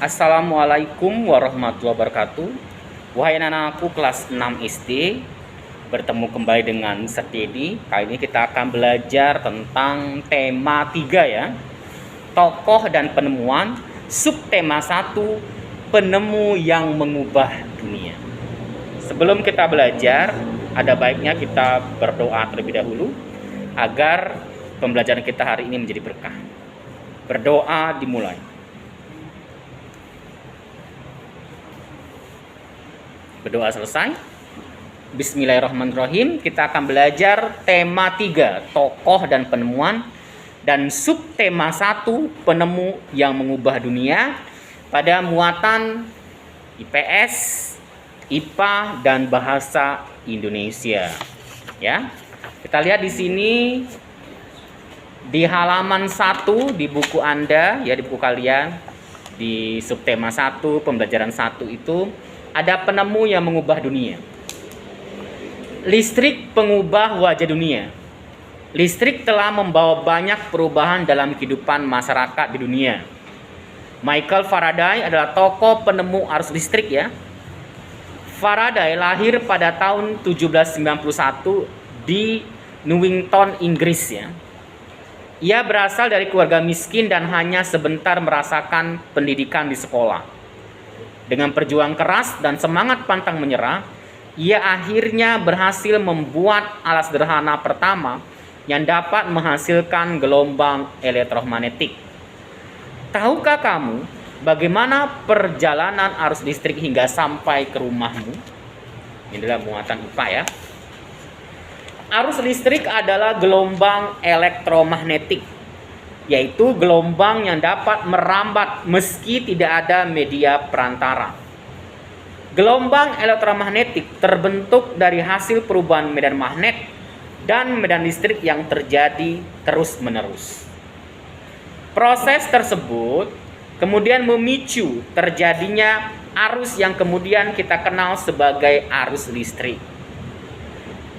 Assalamualaikum warahmatullahi wabarakatuh. Wahai anak-anakku kelas 6 SD, bertemu kembali dengan Setiedi. Kali ini kita akan belajar tentang tema 3 ya. Tokoh dan penemuan, subtema 1, penemu yang mengubah dunia. Sebelum kita belajar, ada baiknya kita berdoa terlebih dahulu agar pembelajaran kita hari ini menjadi berkah. Berdoa dimulai. Berdoa selesai. Bismillahirrahmanirrahim. Kita akan belajar tema 3, tokoh dan penemuan, dan subtema 1, penemu yang mengubah dunia, pada muatan IPS, IPA, dan bahasa Indonesia. Ya. Kita lihat di sini di halaman 1 di buku Anda, ya di buku kalian, di subtema 1, pembelajaran 1 itu ada penemu yang mengubah dunia. Listrik pengubah wajah dunia. Listrik telah membawa banyak perubahan dalam kehidupan masyarakat di dunia. Michael Faraday adalah tokoh penemu arus listrik ya. Faraday lahir pada tahun 1791 di Newington, Inggris ya. Ia berasal dari keluarga miskin dan hanya sebentar merasakan pendidikan di sekolah. Dengan perjuangan keras dan semangat pantang menyerah, ia akhirnya berhasil membuat alat sederhana pertama yang dapat menghasilkan gelombang elektromagnetik. Tahukah kamu bagaimana perjalanan arus listrik hingga sampai ke rumahmu? Ini adalah muatan IPA ya. Arus listrik adalah gelombang elektromagnetik, yaitu gelombang yang dapat merambat meski tidak ada media perantara. Gelombang elektromagnetik terbentuk dari hasil perubahan medan magnet dan medan listrik yang terjadi terus-menerus. Proses tersebut kemudian memicu terjadinya arus yang kemudian kita kenal sebagai arus listrik.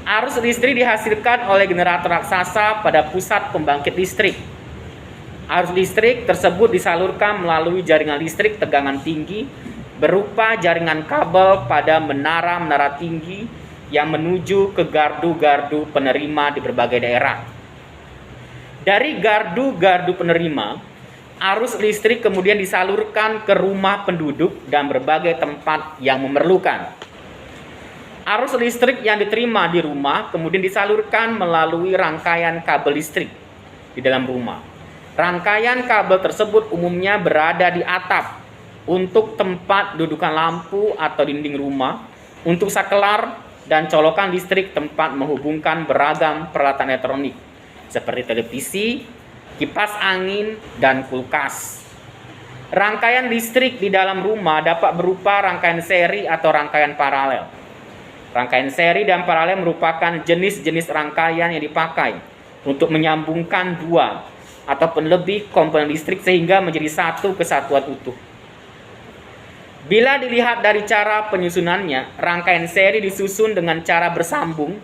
Arus listrik dihasilkan oleh generator raksasa pada pusat pembangkit listrik. Arus listrik tersebut disalurkan melalui jaringan listrik tegangan tinggi berupa jaringan kabel pada menara-menara tinggi yang menuju ke gardu-gardu penerima di berbagai daerah. Dari gardu-gardu penerima, arus listrik kemudian disalurkan ke rumah penduduk dan berbagai tempat yang memerlukan. Arus listrik yang diterima di rumah kemudian disalurkan melalui rangkaian kabel listrik di dalam rumah. Rangkaian kabel tersebut umumnya berada di atap untuk tempat dudukan lampu atau dinding rumah, untuk sakelar dan colokan listrik tempat menghubungkan beragam peralatan elektronik seperti televisi, kipas angin, dan kulkas. Rangkaian listrik di dalam rumah dapat berupa rangkaian seri atau rangkaian paralel. Rangkaian seri dan paralel merupakan jenis-jenis rangkaian yang dipakai untuk menyambungkan dua ataupun lebih komponen listrik sehingga menjadi satu kesatuan utuh. Bila dilihat dari cara penyusunannya, rangkaian seri disusun dengan cara bersambung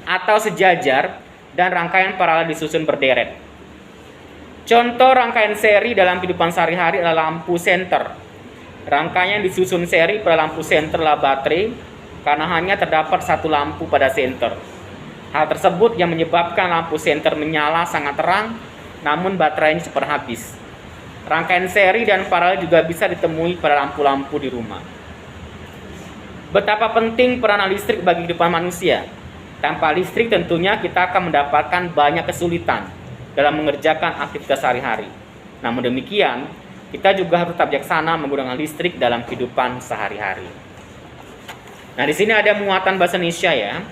atau sejajar dan rangkaian paralel disusun berderet. Contoh rangkaian seri dalam kehidupan sehari-hari adalah lampu senter. Rangkaian disusun seri pada lampu senter adalah baterai, karena hanya terdapat satu lampu pada senter. Hal tersebut yang menyebabkan lampu senter menyala sangat terang, namun baterainya cepat habis. Rangkaian seri dan paralel juga bisa ditemui pada lampu-lampu di rumah. Betapa penting peranan listrik bagi kehidupan manusia. Tanpa listrik tentunya kita akan mendapatkan banyak kesulitan dalam mengerjakan aktivitas sehari-hari. Namun demikian, kita juga harus tetap bijaksana menggunakan listrik dalam kehidupan sehari-hari. Nah, di sini ada muatan bahasa Indonesia ya.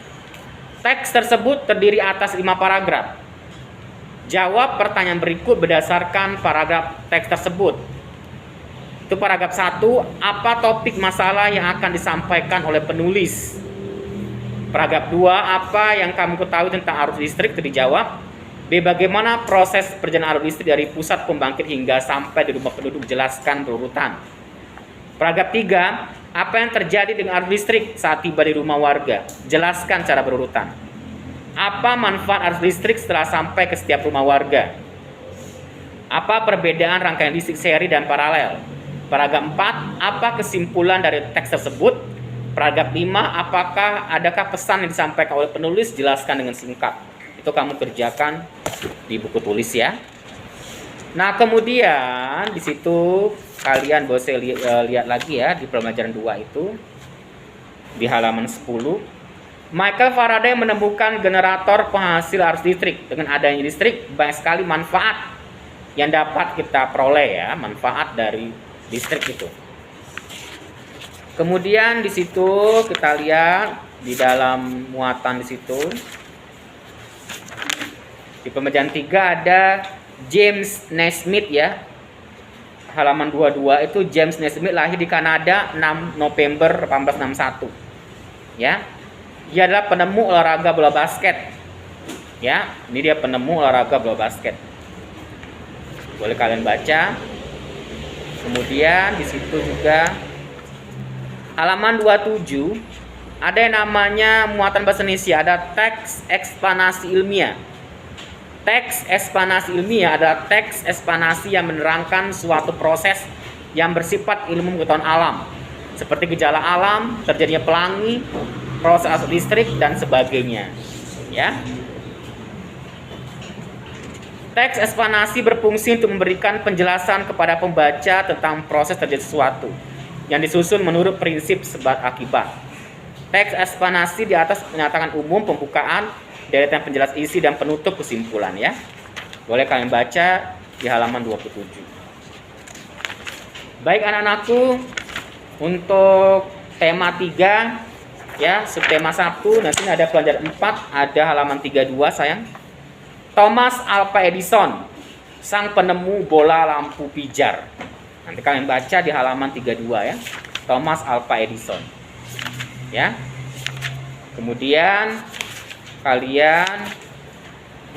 Teks tersebut terdiri atas 5 paragraf. Jawab pertanyaan berikut berdasarkan paragraf teks tersebut. Itu paragraf 1, apa topik masalah yang akan disampaikan oleh penulis? Paragraf 2, apa yang kamu ketahui tentang arus listrik? Itu dijawab. B, bagaimana proses perjalanan arus listrik dari pusat pembangkit hingga sampai di rumah penduduk? Jelaskan berurutan. Paragraf 3, apa yang terjadi dengan arus listrik saat tiba di rumah warga? Jelaskan cara berurutan. Apa manfaat arus listrik setelah sampai ke setiap rumah warga? Apa perbedaan rangkaian listrik seri dan paralel? Paragraf 4, apa kesimpulan dari teks tersebut? Paragraf 5, adakah pesan yang disampaikan oleh penulis? Jelaskan dengan singkat. Itu kamu kerjakan di buku tulis ya. Nah, kemudian di situ kalian boleh lihat lagi ya di pembelajaran 2 itu di halaman 10. Michael Faraday menemukan generator penghasil arus listrik. Dengan adanya listrik banyak sekali manfaat yang dapat kita peroleh ya, manfaat dari listrik itu. Kemudian di situ kita lihat di dalam muatan di situ di pembelajaran 3 ada James Naismith ya. Halaman 22 itu James Naismith lahir di Kanada 6 November 1861. Ya. Dia adalah penemu olahraga bola basket. Ya, ini dia penemu olahraga bola basket. Boleh kalian baca. Kemudian di situ juga halaman 27 ada yang namanya muatan bahasa Indonesia, ada teks eksplanasi ilmiah. Teks eksplanasi ilmiah adalah teks eksplanasi yang menerangkan suatu proses yang bersifat ilmu pengetahuan alam, seperti gejala alam, terjadinya pelangi, proses arus listrik dan sebagainya. Ya. Teks eksplanasi berfungsi untuk memberikan penjelasan kepada pembaca tentang proses terjadi sesuatu yang disusun menurut prinsip sebab akibat. Teks eksplanasi di atas menyatakan umum, pembukaan, deretan penjelas isi dan penutup kesimpulan ya. Boleh kalian baca di halaman 27. Baik anak-anakku, untuk tema 3 ya, subtema 1, nanti ada pelajaran 4, ada halaman 32 sayang. Thomas Alva Edison, sang penemu bola lampu pijar. Nanti kalian baca di halaman 32 ya. Thomas Alva Edison. Ya. Kemudian kalian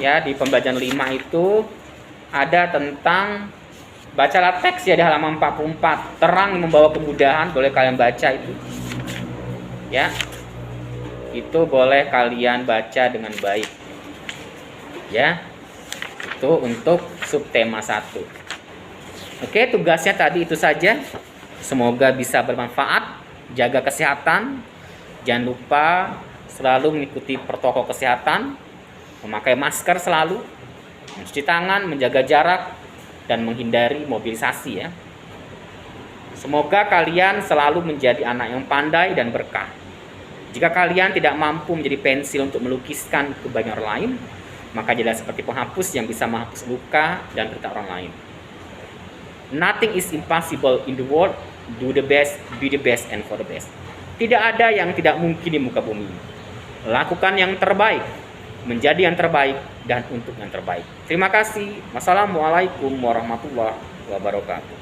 ya di pembelajaran 5 itu ada tentang bacalah teks ya di halaman 44. Terang yang membawa kemudahan, boleh kalian baca itu. Ya. Itu boleh kalian baca dengan baik. Ya, itu untuk subtema 1. Oke, tugasnya tadi itu saja. Semoga bisa bermanfaat. Jaga kesehatan. Jangan lupa selalu mengikuti protokol kesehatan, memakai masker selalu, mencuci tangan, menjaga jarak, dan menghindari mobilisasi ya. Semoga kalian selalu menjadi anak yang pandai dan berkah. Jika kalian tidak mampu menjadi pensil untuk melukiskan kebaikan orang lain, maka jadilah seperti penghapus yang bisa menghapus luka dan derita orang lain. Nothing is impossible in the world. Do the best, be the best, and for the best. Tidak ada yang tidak mungkin di muka bumi. Lakukan yang terbaik, menjadi yang terbaik, dan untuk yang terbaik. Terima kasih. Wassalamualaikum warahmatullahi wabarakatuh.